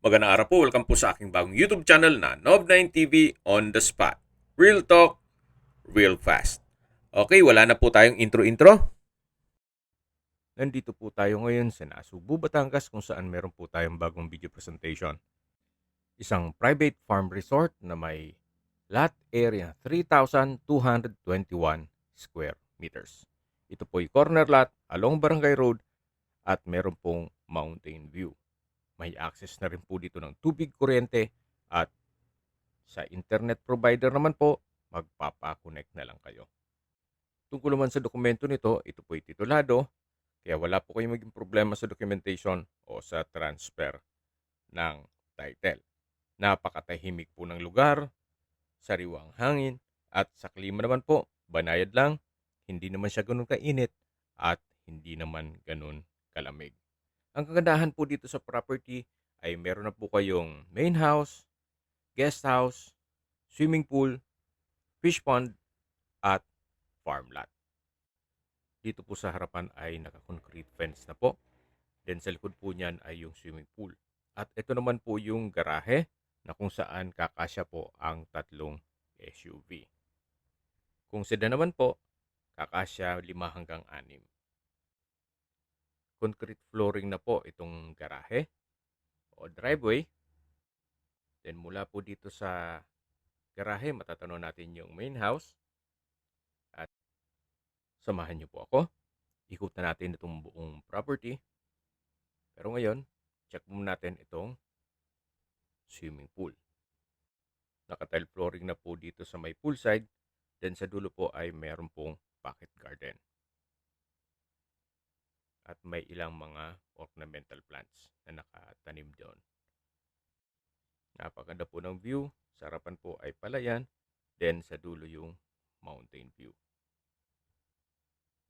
Magandang araw po, welcome po sa aking bagong YouTube channel na Nob9 TV on the spot. Real talk, real fast. Okay, wala na po tayong intro-intro. Nandito po tayo ngayon sa Nasugbu, Batangas kung saan meron po tayong bagong video presentation. Isang private farm resort na may lot area 3,221 square meters. Ito po ay corner lot along Barangay Road at meron pong mountain view. May access na rin po dito ng tubig, kuryente at sa internet provider naman po, magpapa-connect na lang kayo. Tungkol naman sa dokumento nito, ito po ay titulado, kaya wala po kayong maging problema sa documentation o sa transfer ng title. Napakatahimik po ng lugar, sariwang hangin, at sa klima naman po, banayad lang, hindi naman siya ganun kainit at hindi naman ganun kalamig. Ang kagandahan po dito sa property ay meron na po kayong main house, guest house, swimming pool, fish pond, at farm lot. Dito po sa harapan ay naka-concrete fence na po. Then sa likod po niyan ay yung swimming pool. At ito naman po yung garahe na kung saan kakasya po ang tatlong SUV. Kung sedan naman po, kakasya 5 hanggang 6. Concrete flooring na po itong garahe o driveway. Then mula po dito sa garahe, matatanaw natin yung main house. At samahan niyo po ako. Ikutan natin itong buong property. Pero ngayon, check muna natin itong swimming pool. Naka-tile flooring na po dito sa may poolside. Then sa dulo po ay meron pong pocket garden. At may ilang mga ornamental plants na nakatanim doon. Napakaganda po ng view. Sa harapan po ay palayan. Then sa dulo yung mountain view.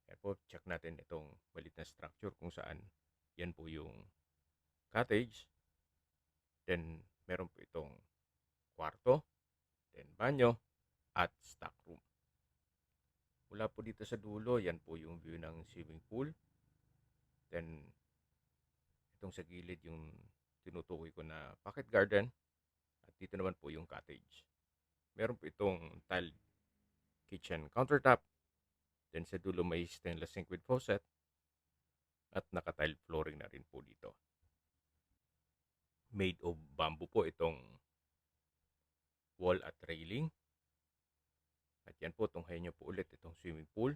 Kaya po, check natin itong malit na structure kung saan yan po yung cottage. Then meron po itong kwarto, then banyo, at stock room. Mula po dito sa dulo, yan po yung view ng swimming pool. Then, itong sa gilid yung tinutukoy ko na pocket garden. At dito naman po yung cottage. Meron po itong tile kitchen countertop. Then sa dulo may stainless sink with faucet. At naka-tile flooring na rin po dito. Made of bamboo po itong wall at railing. At yan po, tunghayin nyo po ulit itong swimming pool.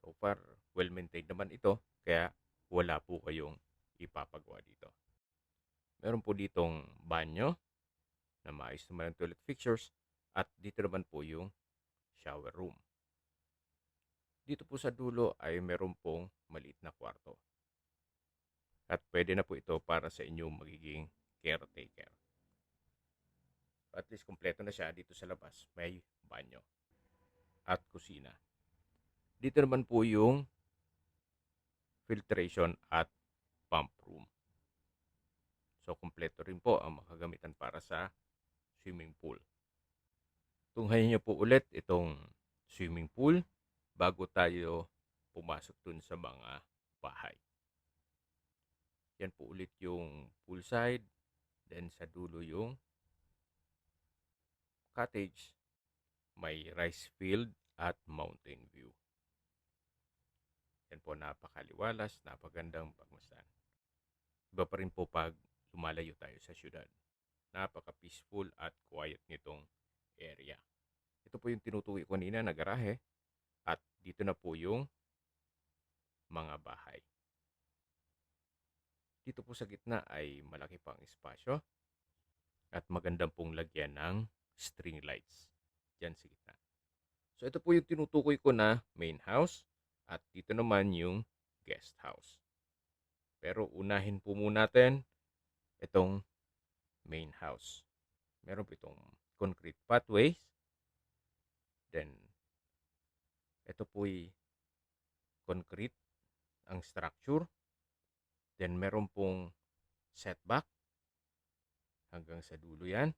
So far, well-maintained naman ito, kaya wala po kayong ipapagawa dito. Meron po ditong banyo na maayos naman ang toilet fixtures at dito naman po yung shower room. Dito po sa dulo ay meron pong maliit na kwarto. At pwede na po ito para sa inyong magiging caretaker. At least kompleto na siya dito sa labas. May banyo at kusina. Dito naman po yung filtration at pump room. So, kompleto rin po ang makagamitan para sa swimming pool. Tunghayin niyo po ulit itong swimming pool bago tayo pumasok dun sa mga bahay. Yan po ulit yung poolside. Then sa dulo yung cottage. May rice field at mountain view. Yan po, napakaliwalas, napagandang pagmasdan. Iba pa rin po pag lumalayo tayo sa syudad. Napaka-peaceful at quiet nitong area. Ito po yung tinutukoy ko kanina na garahe. At dito na po yung mga bahay. Dito po sa gitna ay malaki pang espasyo. At magandang pong lagyan ng string lights. Diyan sa gitna. So ito po yung tinutukoy ko na main house. At dito naman yung guest house. Pero unahin po muna natin itong main house. Meron po itong concrete pathways. Then, ito po'y concrete ang structure. Then, meron pong setback hanggang sa dulo yan.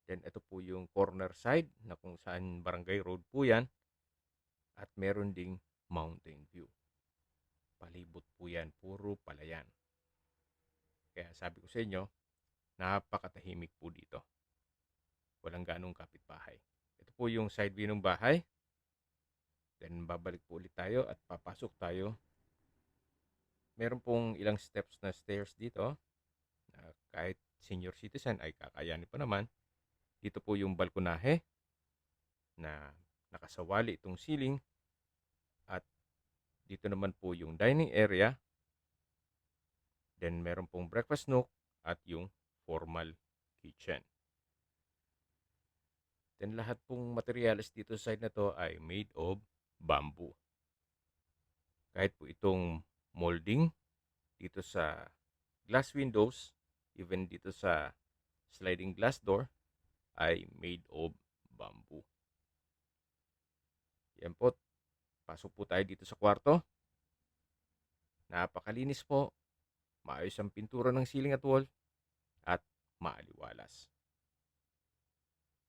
Then, ito po yung corner side na kung saan barangay road po yan. At meron ding mountain view. Palibot po yan, puro palayan. Kaya sabi ko sa inyo, napakatahimik po dito. Walang ganong kapitbahay. Ito po yung side view ng bahay. Then babalik po ulit tayo at papasok tayo. Meron pong ilang steps na stairs dito. Kahit senior citizen ay kakayanin pa naman. Dito po yung balkonahe na nakasawali itong ceiling. At dito naman po yung dining area. Then meron pong breakfast nook at yung formal kitchen. Then lahat pong materials dito sa side na to ay made of bamboo. Kahit po itong molding dito sa glass windows, even dito sa sliding glass door, ay made of bamboo. Yan po. Pasok po tayo dito sa kwarto. Napakalinis po. Maayos ang pintura ng ceiling at wall. At maaliwalas.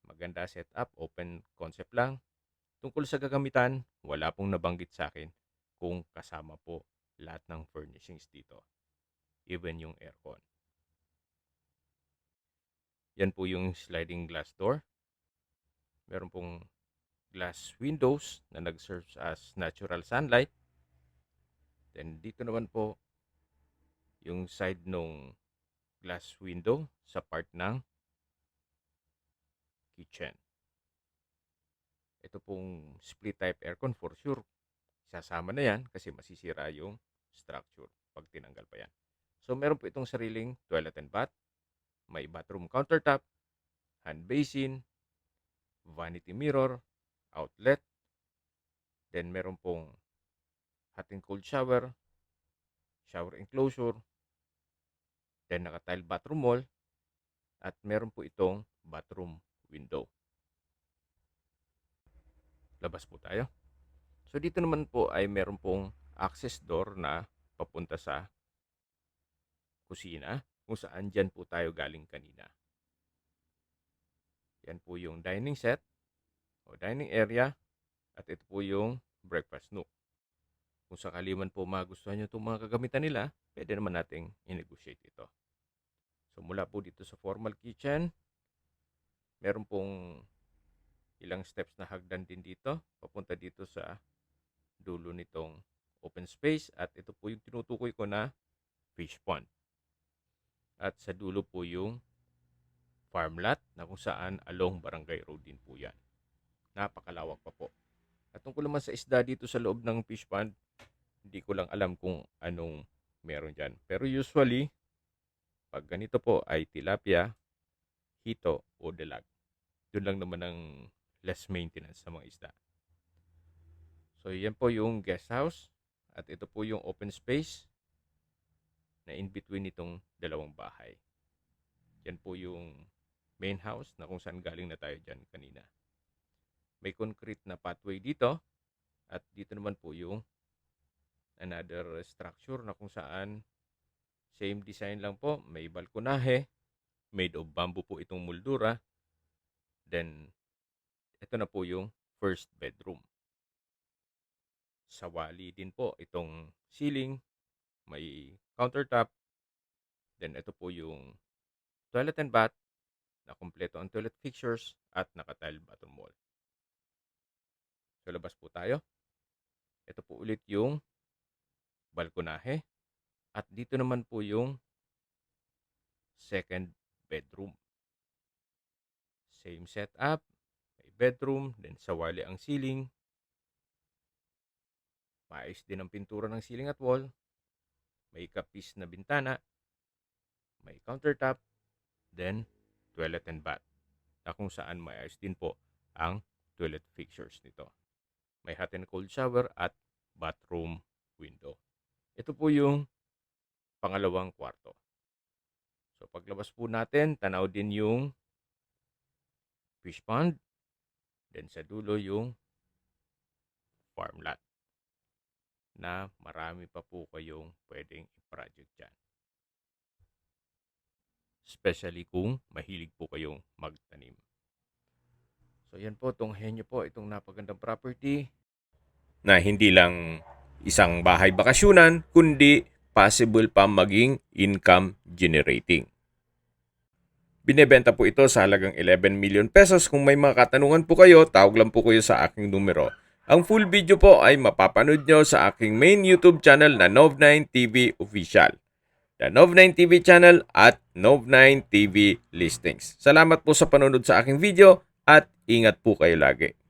Maganda setup. Open concept lang. Tungkol sa gagamitan, wala pong nabanggit sa akin kung kasama po lahat ng furnishings dito. Even yung aircon. Yan po yung sliding glass door. Meron pong glass windows na nag-serve as natural sunlight. Then dito naman po yung side nung glass window sa part ng kitchen. Ito pong split type aircon for sure. Sasama na yan kasi masisira yung structure pag tinanggal pa yan. So meron po itong sariling toilet and bath. May bathroom countertop, hand basin, vanity mirror, outlet. Then meron pong hot and cold shower, shower enclosure. Then naka-tile bathroom wall. At meron po itong bathroom window. Labas po tayo. So dito naman po ay meron pong access door na papunta sa kusina kung saan dyan po tayo galing kanina. Yan po yung dining set o dining area at ito po yung breakfast nook. Kung sakali man po magustuhan nyo itong mga kagamitan nila, pwede naman nating i-negotiate ito. So mula po dito sa formal kitchen, meron pong ilang steps na hagdan din dito, papunta dito sa dulo nitong open space at ito po yung tinutukoy ko na fish pond. At sa dulo po yung farm lot na kung saan along Barangay Road din po yan. Napakalawak pa po. At tungkol naman sa isda dito sa loob ng fish pond, hindi ko lang alam kung anong meron dyan. Pero usually, pag ganito po ay tilapia, hito o dalag. Doon lang naman ang less maintenance sa mga isda. So yan po yung guest house at ito po yung open space na in between itong dalawang bahay. Yan po yung main house na kung saan galing na tayo dyan kanina. May concrete na pathway dito at dito naman po yung another structure na kung saan same design lang po. May balkonahe, made of bamboo po itong moldura. Then ito na po yung first bedroom. Sawali din po itong ceiling, may countertop. Then ito po yung toilet and bath na kumpleto ang toilet fixtures at naka-tile bathroom wall. So labas po tayo. Ito po ulit yung balkonahe at dito naman po yung second bedroom. Same setup, may bedroom, then sawali ang ceiling. Maayos din ang pintura ng ceiling at wall. May kapis na bintana. May countertop. Then, toilet and bath. Na kung saan maayos din po ang toilet fixtures nito. May hot and cold shower at bathroom window. Ito po yung pangalawang kwarto. So, paglabas po natin, tanaw din yung fish pond. Then, sa dulo yung farm lot. Na marami pa po kayong pwedeng i-project dyan. Especially kung mahilig po kayong magtanim. So yan po, tunghayan nyo po itong napagandang property na hindi lang isang bahay bakasyonan, kundi possible pa maging income generating. Binebenta po ito sa halagang 11 million pesos. Kung may mga katanungan po kayo, tawag lang po kayo sa aking numero. Ang full video po ay mapapanood nyo sa aking main YouTube channel na Nov9 TV Official. The Nov9 TV channel at Nov9 TV Listings. Salamat po sa panonood sa aking video at ingat po kayo lagi.